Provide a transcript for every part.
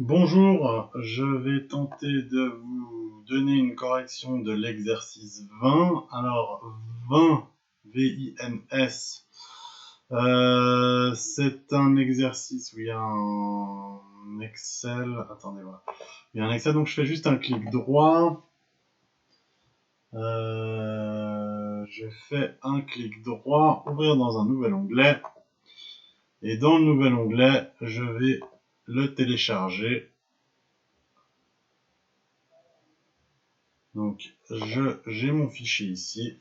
Bonjour, je vais tenter de vous donner une correction de l'exercice 20. Alors, 20, V-I-N-S, c'est un exercice où il y a un Excel. Attendez, voilà. Il y a un Excel, donc je fais juste un clic droit. Je fais un clic droit, ouvrir dans un nouvel onglet. Et dans le nouvel onglet, je vais le télécharger. Donc, j'ai mon fichier ici.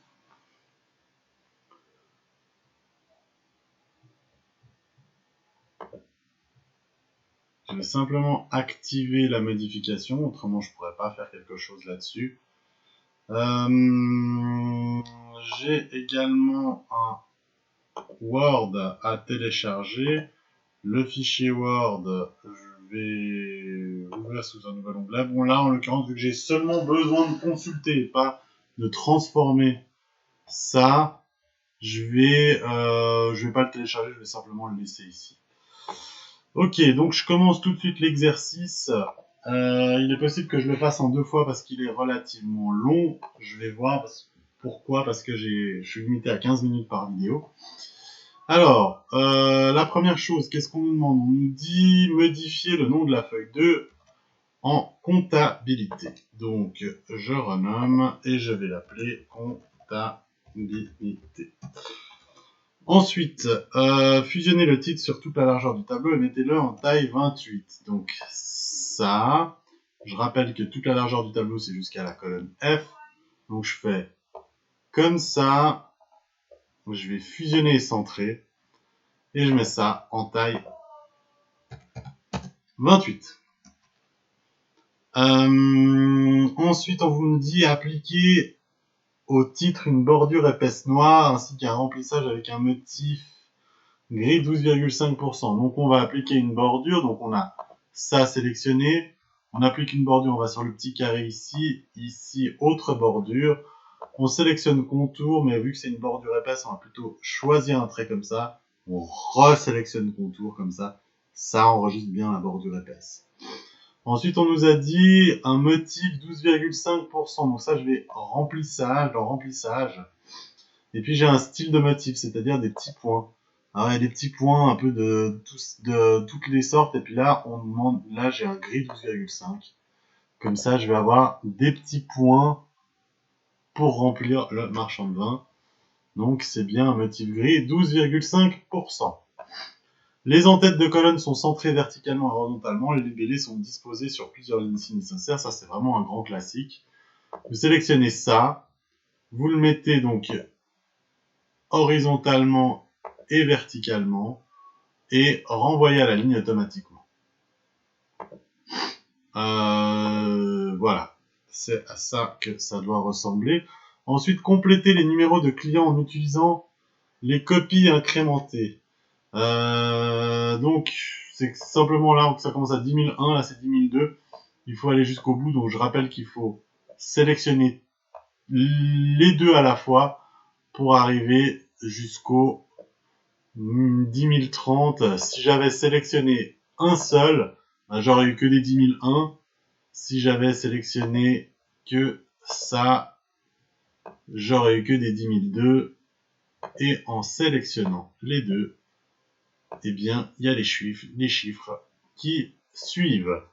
Je vais simplement activer la modification, autrement je ne pourrais pas faire quelque chose là-dessus. J'ai également un Word à télécharger. Le fichier Word, je vais ouvrir sous un nouvel onglet. Bon là, en l'occurrence, vu que j'ai seulement besoin de consulter et pas de transformer ça, je vais pas le télécharger, je vais simplement le laisser ici. Ok, donc je commence tout de suite l'exercice. Il est possible que je le fasse en 2 fois parce qu'il est relativement long. Je vais voir pourquoi, parce que je suis limité à 15 minutes par vidéo. Alors, la première chose, qu'est-ce qu'on nous demande? On nous dit modifier le nom de la feuille 2 en comptabilité. Donc, je renomme et je vais l'appeler comptabilité. Ensuite, fusionnez le titre sur toute la largeur du tableau et mettez-le en taille 28. Donc ça, je rappelle que toute la largeur du tableau, c'est jusqu'à la colonne F. Donc je fais comme ça, je vais fusionner et centrer, et je mets ça en taille 28. Ensuite, on vous me dit appliquer au titre une bordure épaisse noire, ainsi qu'un remplissage avec un motif gris 12,5%. Donc on va appliquer une bordure, donc on a ça sélectionné, on applique une bordure, on va sur le petit carré ici, autre bordure, on sélectionne contour, mais vu que c'est une bordure épaisse, on va plutôt choisir un trait comme ça, on resélectionne contour comme ça enregistre bien la bordure épaisse. Ensuite, on nous a dit un motif 12,5%, donc ça je vais remplissage, dans remplissage, et puis j'ai un style de motif, c'est-à-dire des petits points. Alors, il y a des petits points un peu de toutes les sortes. Et puis là, on demande, là, j'ai un gris 12,5. Comme ça, je vais avoir des petits points pour remplir le marchand de vin. Donc, c'est bien un motif gris 12,5%. Les en-têtes de colonne sont centrées verticalement et horizontalement. Les libellés sont disposés sur plusieurs lignes si nécessaire. Ça, c'est vraiment un grand classique. Vous sélectionnez ça. Vous le mettez donc horizontalement et verticalement et renvoyer à la ligne automatiquement. Voilà, c'est à ça que ça doit ressembler. Ensuite, compléter les numéros de clients en utilisant les copies incrémentées. Donc, c'est simplement là que ça commence à 10 001, là c'est 10 002. Il faut aller jusqu'au bout, donc je rappelle qu'il faut sélectionner les deux à la fois pour arriver jusqu'au 10 030. Si j'avais sélectionné un seul, j'aurais eu que des 10 001. Si j'avais sélectionné que ça, j'aurais eu que des 10 002. Et en sélectionnant les deux, eh bien, il y a les chiffres qui suivent.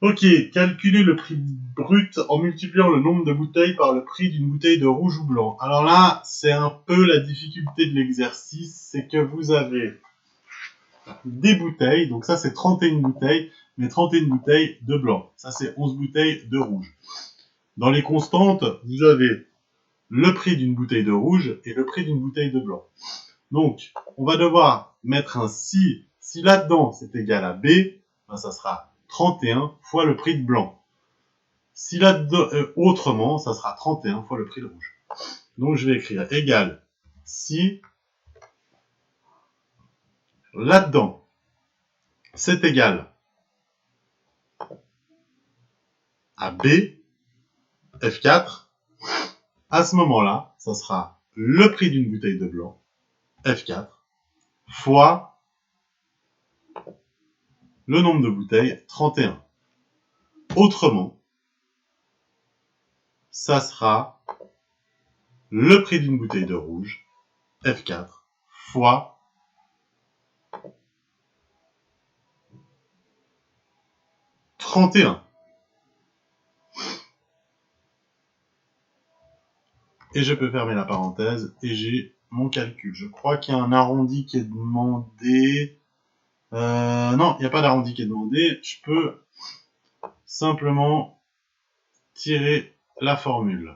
Ok, calculer le prix brut en multipliant le nombre de bouteilles par le prix d'une bouteille de rouge ou blanc. Alors là, c'est un peu la difficulté de l'exercice, c'est que vous avez des bouteilles, donc ça c'est 31 bouteilles, mais 31 bouteilles de blanc. Ça c'est 11 bouteilles de rouge. Dans les constantes, vous avez le prix d'une bouteille de rouge et le prix d'une bouteille de blanc. Donc, on va devoir mettre un si. Si là-dedans c'est égal à B, ben ça sera 31 fois le prix de blanc. Si là-dedans, autrement, ça sera 31 fois le prix de rouge. Donc je vais écrire égal si là-dedans c'est égal à B, F4, à ce moment-là, ça sera le prix d'une bouteille de blanc, F4, fois le nombre de bouteilles, 31. Autrement, ça sera le prix d'une bouteille de rouge, F4, fois « 31. Et je peux fermer la parenthèse et j'ai mon calcul. Je crois qu'il y a un arrondi qui est demandé. Non, il n'y a pas d'arrondi qui est demandé. Je peux simplement tirer la formule.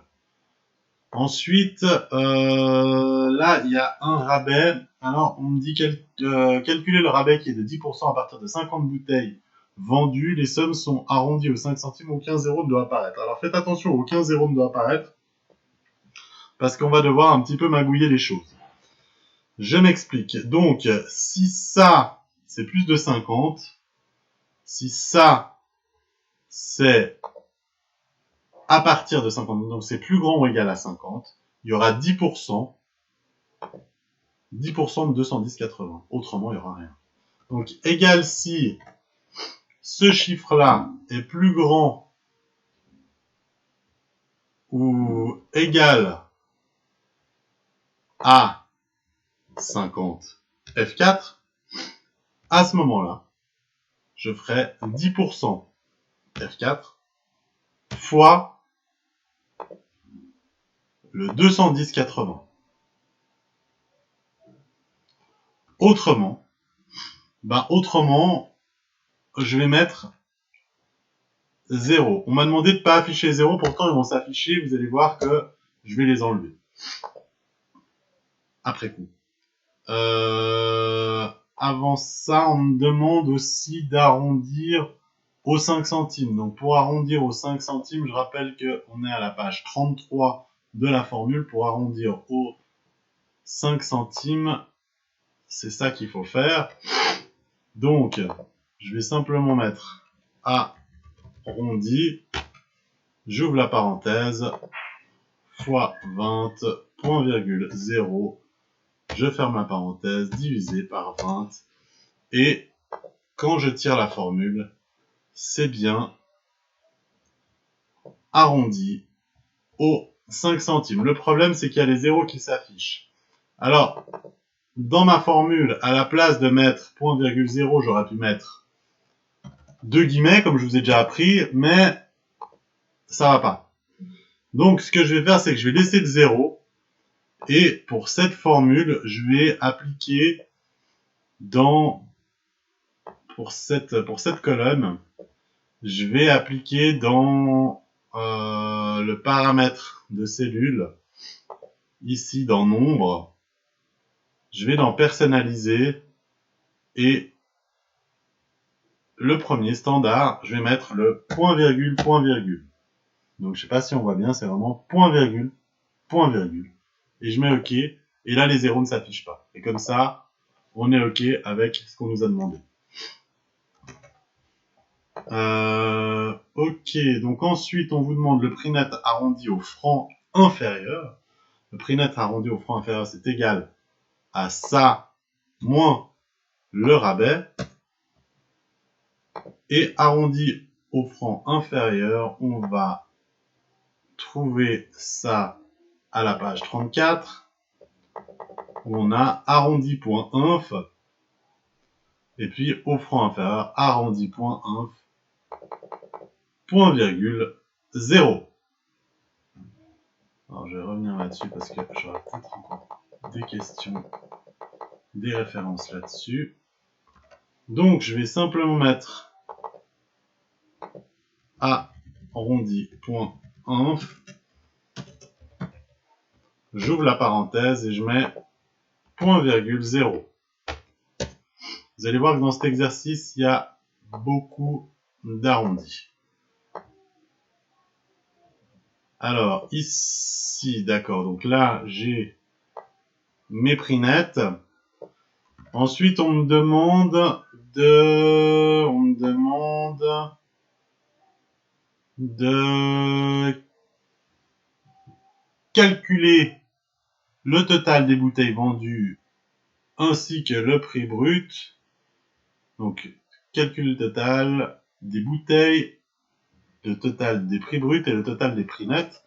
Ensuite, là, il y a un rabais. Alors, on me dit calculer le rabais qui est de 10% à partir de 50 bouteilles vendues. Les sommes sont arrondies aux 5 centimes, aucun zéro ne doit apparaître. Alors, faites attention, aucun zéro ne doit apparaître, parce qu'on va devoir un petit peu magouiller les choses. Je m'explique. Donc, si ça, c'est plus de 50, si ça, c'est à partir de 50, donc c'est plus grand ou égal à 50, il y aura 10%, 10% de 210,80. Autrement, il n'y aura rien. Donc, égal si ce chiffre-là est plus grand ou égal à 50 F4, à ce moment-là, je ferai 10% F4 fois le 210,80. Autrement, je vais mettre 0. On m'a demandé de ne pas afficher 0, pourtant ils vont s'afficher, vous allez voir que je vais les enlever. Après coup. Avant ça, on me demande aussi d'arrondir aux 5 centimes. Donc pour arrondir aux 5 centimes, je rappelle qu'on est à la page 33 de la formule. Pour arrondir aux 5 centimes, c'est ça qu'il faut faire. Donc, je vais simplement mettre arrondi, j'ouvre la parenthèse, fois 20, point virgule 0, je ferme la parenthèse, divisé par 20, et quand je tire la formule, c'est bien arrondi aux 5 centimes. Le problème, c'est qu'il y a les zéros qui s'affichent. Alors, dans ma formule, à la place de mettre point virgule 0, j'aurais pu mettre 2 guillemets, comme je vous ai déjà appris, mais ça va pas. Donc, ce que je vais faire, c'est que je vais laisser le 0, et pour cette formule, je vais appliquer pour cette colonne, je vais appliquer dans le paramètre de cellule, ici dans nombre, je vais dans personnaliser, et le premier standard, je vais mettre le point virgule, point virgule. Donc je sais pas si on voit bien, c'est vraiment point virgule, point virgule. Et je mets OK, et là les zéros ne s'affichent pas. Et comme ça, on est OK avec ce qu'on nous a demandé. OK, donc ensuite on vous demande le prix net arrondi au franc inférieur. Le prix net arrondi au franc inférieur, c'est égal à ça moins le rabais. Et arrondi au franc inférieur, on va trouver ça à la page 34, où on a arrondi.inf, et puis au franc inférieur, arrondi.inf, point virgule 0. Alors je vais revenir là-dessus parce que j'aurai peut-être encore des questions, des références là-dessus. Donc je vais simplement mettre arrondi.inf, j'ouvre la parenthèse et je mets point virgule 0. Vous allez voir que dans cet exercice, il y a beaucoup d'arrondis. Alors, ici, d'accord, donc là, j'ai mes prix nets. Ensuite, on me demande de calculer le total des bouteilles vendues ainsi que le prix brut. Donc, calcul le total des bouteilles, le total des prix bruts et le total des prix nets.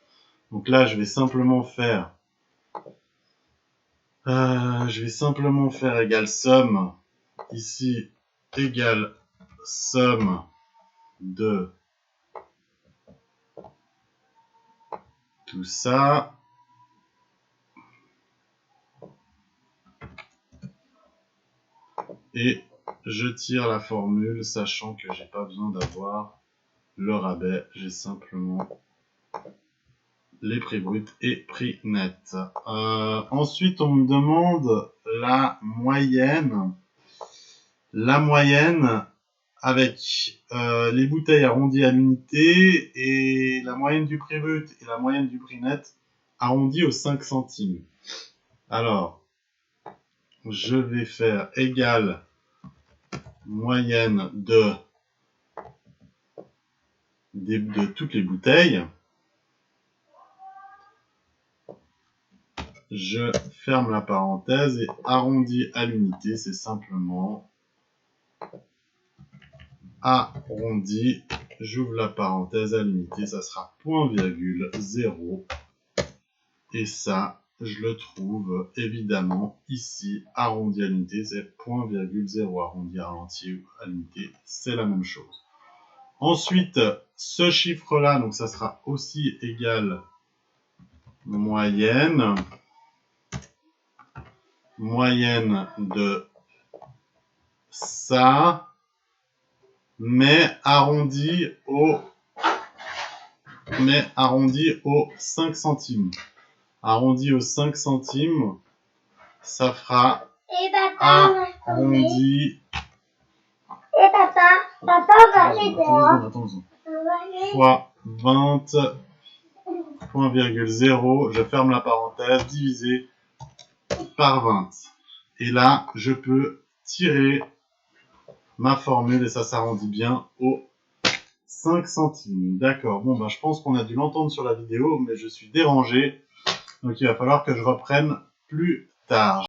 Donc là, je vais simplement faire égale somme, ici, égale somme de tout ça. Et je tire la formule, sachant que j'ai pas besoin d'avoir le rabais, j'ai simplement les prix bruts et prix nets. Ensuite, on me demande la moyenne. La moyenne avec les bouteilles arrondies à l'unité et la moyenne du prix brut et la moyenne du prix net arrondies aux 5 centimes. Alors, je vais faire égal moyenne de toutes les bouteilles. Je ferme la parenthèse et arrondi à l'unité, c'est simplement arrondi, j'ouvre la parenthèse à l'unité, ça sera point virgule 0. Et ça, je le trouve évidemment ici, arrondi à l'unité, c'est point virgule 0. Arrondi à l'entier ou à l'unité, c'est la même chose. Ensuite, ce chiffre-là, donc ça sera aussi égal moyenne de ça, mais arrondi aux 5 centimes. Arrondi aux 5 centimes, ça fera arrondi fois 20 point virgule 0, je ferme la parenthèse, divisé par 20. Et là, je peux tirer ma formule et ça s'arrondit bien aux 5 centimes. D'accord, bon ben je pense qu'on a dû l'entendre sur la vidéo, mais je suis dérangé, donc il va falloir que je reprenne plus tard.